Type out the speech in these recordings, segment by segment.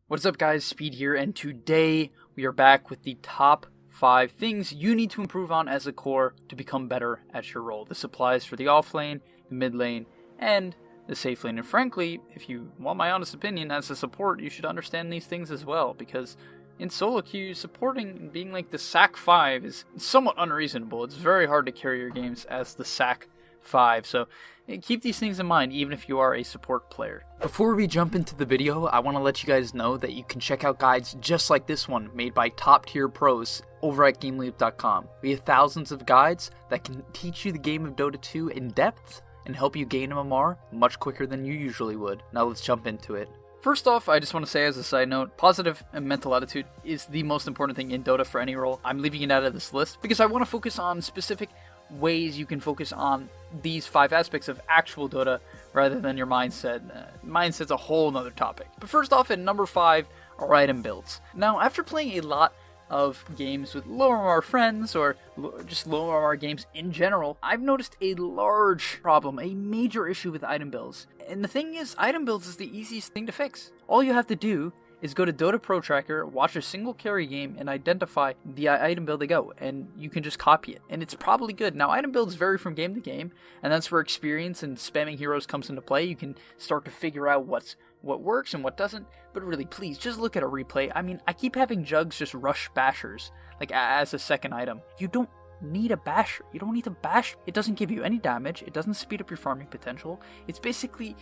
What's up guys, Speed here, and today we are back with the top 5 things you need to improve on as a core to become better at your role. This applies for the off lane, the mid lane, and the safe lane. And frankly, if you want my honest opinion, as a support, you should understand these things as well, because in solo queue, supporting and being like the sack 5 is somewhat unreasonable. It's very hard to carry your games as the sack 5, so keep these things in mind even if you are a support player. Before we jump into the video, I want to let you guys know that you can check out guides just like this one made by top tier pros over at GameLeap.com. We have thousands of guides that can teach you the game of Dota 2 in depth and help you gain MMR much quicker than you usually would. Now let's jump into it. First off, I just want to say as a side note, positive and mental attitude is the most important thing in Dota for any role. I'm leaving it out of this list because I want to focus on specific ways you can focus on these 5 aspects of actual Dota rather than your mindset. Mindset's a whole nother topic. But first off, at number 5 are item builds. Now, after playing a lot of games with low MMR friends or just low MMR games in general, I've noticed a large problem, a major issue with item builds. And the thing is, item builds is the easiest thing to fix. All you have to do is go to Dota Pro Tracker, watch a single carry game, and identify the item build they go, and you can just copy it, and it's probably good. Now, item builds vary from game to game, and that's where experience and spamming heroes comes into play. You can start to figure out what works and what doesn't, but really, please, just look at a replay. I mean, I keep having Jugs just rush bashers, like as a second item. You don't need a basher. You don't need to bash. It doesn't give you any damage. It doesn't speed up your farming potential. It's basically,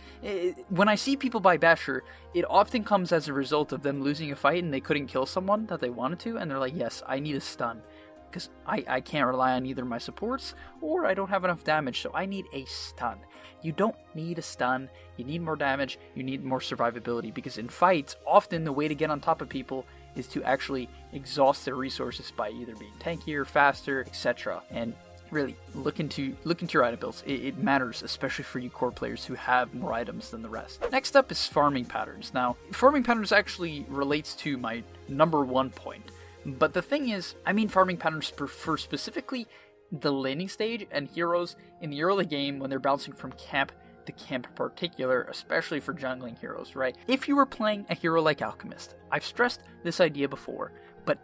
when I see people buy basher, it often comes as a result of them losing a fight and they couldn't kill someone that they wanted to, and they're like, yes, I need a stun, because I can't rely on either my supports or I don't have enough damage, so I need a stun. You don't need a stun. You need more damage. You need more survivability, because in fights, often the way to get on top of people is to actually exhaust their resources by either being tankier, faster, etc. And really, look into your item builds. It matters, especially for you core players who have more items than the rest. Next up is farming patterns. Now, farming patterns actually relates to my number 1 point. But the thing is, I mean farming patterns for specifically the laning stage and heroes in the early game when they're bouncing from camp to camp in particular, especially for jungling heroes, right? If you were playing a hero like Alchemist, I've stressed this idea before, but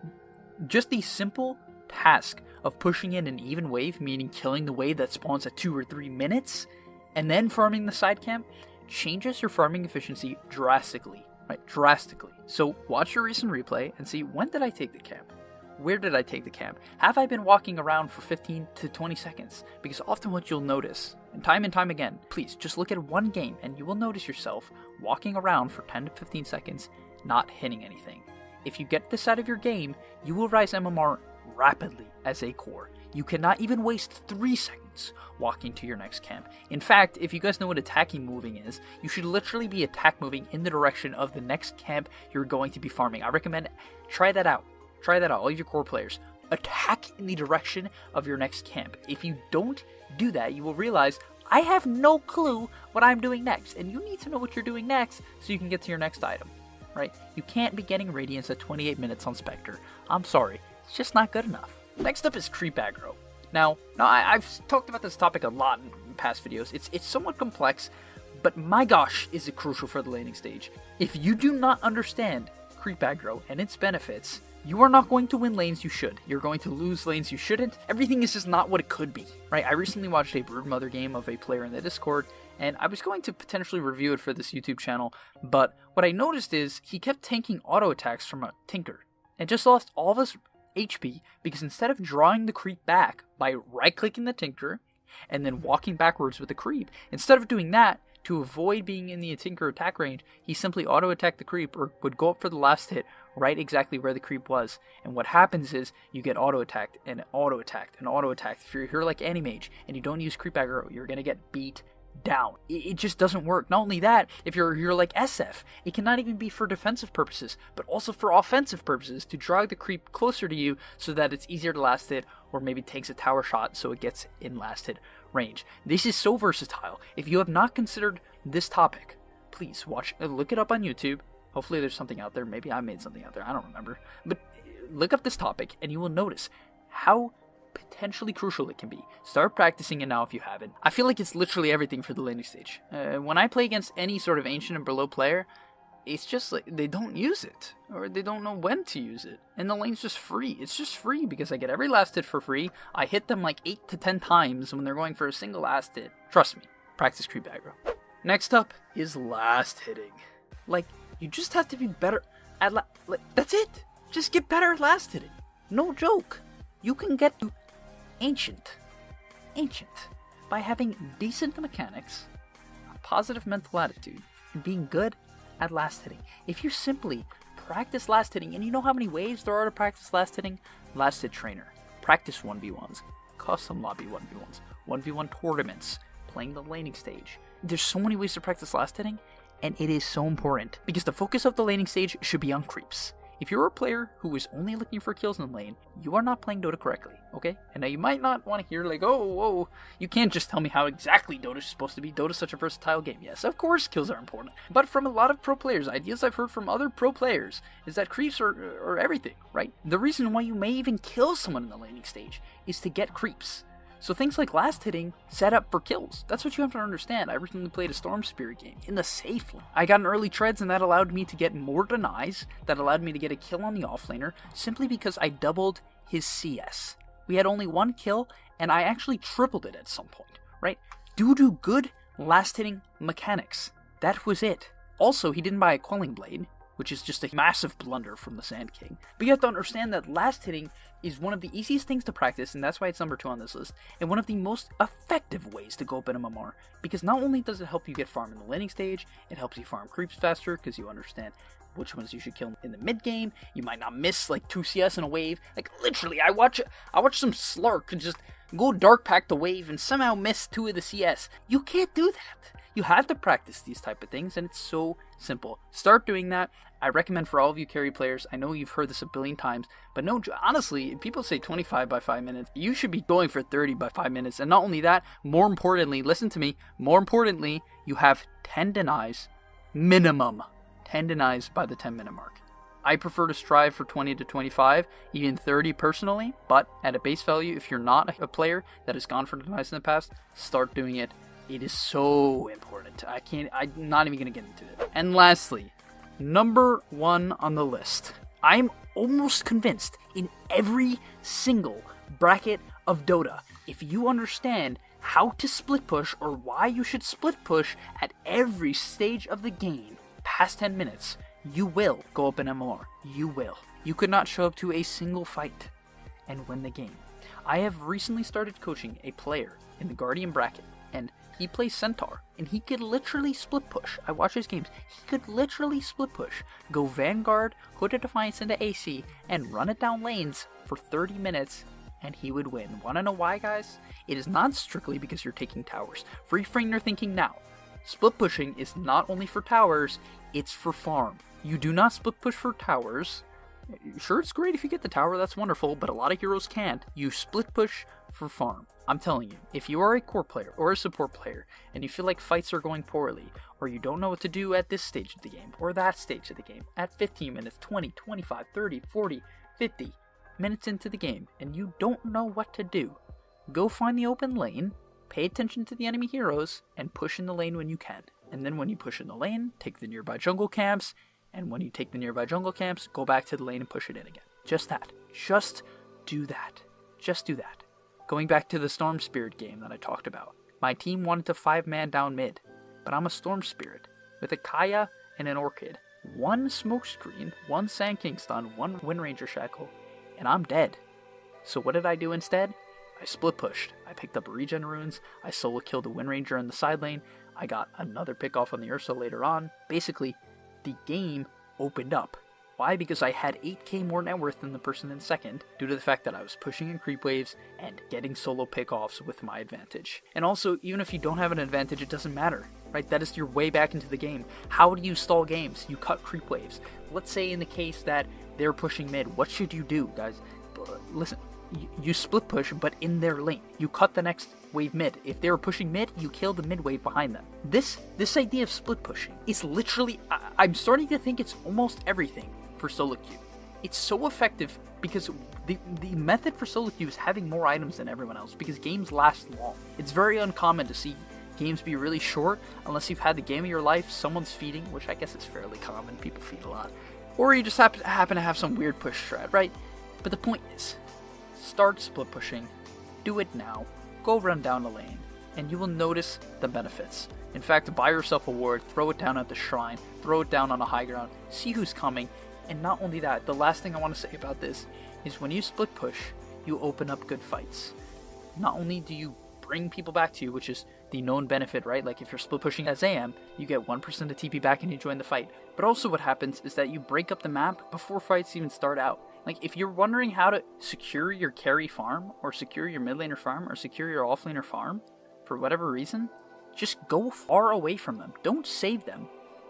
just the simple task of pushing in an even wave, meaning killing the wave that spawns at 2 or 3 minutes, and then farming the side camp, changes your farming efficiency drastically, right? Drastically. So watch your recent replay and see, when did I take the camp? Where did I take the camp? Have I been walking around for 15 to 20 seconds? Because often what you'll notice, and time again, please just look at one game and you will notice yourself walking around for 10 to 15 seconds, not hitting anything. If you get this out of your game, you will rise MMR rapidly as a core. You cannot even waste 3 seconds walking to your next camp. In fact, if you guys know what attacking moving is, you should literally be attack moving in the direction of the next camp you're going to be farming. I recommend try that out. Try that out, all of your core players. Attack in the direction of your next camp. If you don't do that, you will realize, I have no clue what I'm doing next. And you need to know what you're doing next so you can get to your next item, right? You can't be getting Radiance at 28 minutes on Spectre. I'm sorry, it's just not good enough. Next up is creep aggro. Now I've talked about this topic a lot in past videos. It's somewhat complex, but my gosh, is it crucial for the laning stage. If you do not understand creep aggro and its benefits, you are not going to win lanes you should. You're going to lose lanes you shouldn't. Everything is just not what it could be, right? I recently watched a Broodmother game of a player in the Discord, and I was going to potentially review it for this YouTube channel, but what I noticed is he kept tanking auto attacks from a Tinker, and just lost all of his HP because instead of drawing the creep back by right-clicking the Tinker and then walking backwards with the creep, instead of doing that, to avoid being in the Tinker attack range, he simply auto-attacked the creep, or would go up for the last hit right exactly where the creep was. And what happens is, you get auto-attacked, and auto-attacked, and auto-attacked. If you're a hero like Animage, and you don't use creep aggro, you're gonna get beat down. It just doesn't work. Not only that, if you're a hero like SF, it cannot even be for defensive purposes, but also for offensive purposes, to drag the creep closer to you so that it's easier to last hit, or maybe takes a tower shot so it gets in last hit range. This is so versatile. If you have not considered this topic, please look it up on YouTube. Hopefully there's something out there. Maybe I made something out there, I don't remember. But look up this topic and you will notice how potentially crucial it can be. Start practicing it now if you haven't. I feel like it's literally everything for the laning stage. When I play against any sort of ancient and below player, it's just like they don't use it, or they don't know when to use it, and the lane's just free. It's just free because I get every last hit for free. I hit them like 8 to 10 times when they're going for a single last hit. Trust me, practice creep aggro. Next up is last hitting. Like, you just have to be better at that's it. Just get better at last hitting. No joke. You can get to ancient by having decent mechanics, a positive mental attitude, and being good at last hitting. If you simply practice last hitting, and you know how many ways there are to practice last hitting? Last hit trainer, practice 1v1s, custom lobby 1v1s, 1v1 tournaments, playing the laning stage. There's so many ways to practice last hitting, and it is so important because the focus of the laning stage should be on creeps. If you're a player who is only looking for kills in the lane, you are not playing Dota correctly, okay? And now you might not want to hear like, oh, whoa, you can't just tell me how exactly Dota is supposed to be. Dota's such a versatile game. Yes, of course kills are important. But from a lot of pro players, ideas I've heard from other pro players is that creeps are everything, right? The reason why you may even kill someone in the laning stage is to get creeps. So things like last hitting set up for kills. That's what you have to understand. I recently played a Storm Spirit game in the safe lane. I got an early treads and that allowed me to get more denies, that allowed me to get a kill on the offlaner, simply because I doubled his CS. We had only one kill and I actually tripled it at some point, right? Due to good last hitting mechanics. That was it. Also, he didn't buy a Quelling Blade, which is just a massive blunder from the Sand King. But you have to understand that last hitting is one of the easiest things to practice, and that's why it's number 2 on this list, and one of the most effective ways to go up in MMR, because not only does it help you get farm in the laning stage, it helps you farm creeps faster, because you understand which ones you should kill in the mid game. You might not miss like 2 CS in a wave. Like literally, I watch some Slark just go dark pack the wave and somehow miss 2 of the CS. You can't do that. You have to practice these type of things, and it's so simple. Start doing that. I recommend for all of you carry players, I know you've heard this a billion times, but no, honestly, people say 25 by 5 minutes. You should be going for 30 by 5 minutes. And not only that, more importantly, listen to me, more importantly, you have 10 denies, minimum 10 denies by the 10-minute mark. I prefer to strive for 20 to 25, even 30 personally, but at a base value, if you're not a player that has gone for denies in the past, start doing it. It is so important. I'm not even going to get into it. And lastly, number 1 on the list. I'm almost convinced in every single bracket of Dota, if you understand how to split push or why you should split push at every stage of the game past 10 minutes, you will go up in MMR. You will. You could not show up to a single fight and win the game. I have recently started coaching a player in the Guardian bracket, and he plays Centaur, and he could literally split push. I watch his games. He could literally split push, go Vanguard, Hood of Defiance into AC, and run it down lanes for 30 minutes, and he would win. Want to know why, guys? It is not strictly because you're taking towers. Reframe your thinking now. Split pushing is not only for towers, it's for farm. You do not split push for towers. Sure, it's great if you get the tower, that's wonderful, but a lot of heroes can't. You split push for farm. I'm telling you, if you are a core player or a support player, and you feel like fights are going poorly, or you don't know what to do at this stage of the game, or that stage of the game, at 15 minutes, 20, 25, 30, 40, 50 minutes into the game, and you don't know what to do, go find the open lane, pay attention to the enemy heroes, and push in the lane when you can. And then when you push in the lane, take the nearby jungle camps, and when you take the nearby jungle camps, go back to the lane and push it in again. Just that. Just do that. Just do that. Going back to the Storm Spirit game that I talked about. My team wanted to 5-man down mid, but I'm a Storm Spirit with a Kaya and an Orchid. 1 smoke screen, 1 Sand King stun, 1 Wind Ranger shackle, and I'm dead. So what did I do instead? I split pushed. I picked up regen runes, I solo killed the Wind Ranger in the side lane, I got another pick off on the Ursa later on. Basically, the game opened up. Why? Because I had 8k more net worth than the person in second, due to the fact that I was pushing in creep waves and getting solo pickoffs with my advantage. And also, even if you don't have an advantage, it doesn't matter, right? That is your way back into the game. How do you stall games? You cut creep waves. Let's say in the case that they're pushing mid, what should you do, guys? Listen, you split push, but in their lane. You cut the next wave mid. If they were pushing mid, you kill the mid wave behind them. This idea of split pushing is literally, I'm starting to think it's almost everything for solo queue. It's so effective because the method for solo queue is having more items than everyone else because games last long. It's very uncommon to see games be really short, unless you've had the game of your life, someone's feeding, which I guess is fairly common, people feed a lot, or you just happen to have some weird push strat, right? But the point is, start split pushing, do it now, go run down the lane, and you will notice the benefits. In fact, buy yourself a ward, throw it down at the shrine, throw it down on a high ground, see who's coming, and not only that, the last thing I want to say about this is when you split push, you open up good fights. Not only do you bring people back to you, which is the known benefit, right? Like if you're split pushing as AM, you get 1% of TP back and you join the fight. But also what happens is that you break up the map before fights even start out. Like if you're wondering how to secure your carry farm, or secure your mid laner farm, or secure your offlaner farm, for whatever reason, just go far away from them. Don't save them.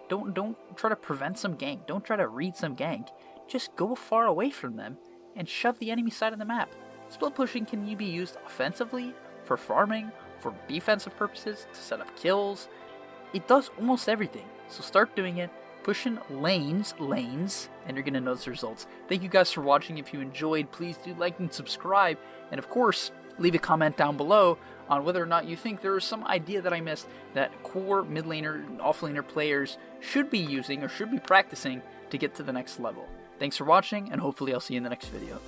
Don't try to prevent some gank. Don't try to read some gank. Just go far away from them and shove the enemy side of the map. Split pushing can be used offensively, for farming, for defensive purposes, to set up kills. It does almost everything. So start doing it. Pushing lanes, and you're going to notice results. Thank you guys for watching. If you enjoyed, please do like and subscribe. And of course, leave a comment down below on whether or not you think there is some idea that I missed that core mid laner and off laner players should be using or should be practicing to get to the next level. Thanks for watching, and hopefully I'll see you in the next video.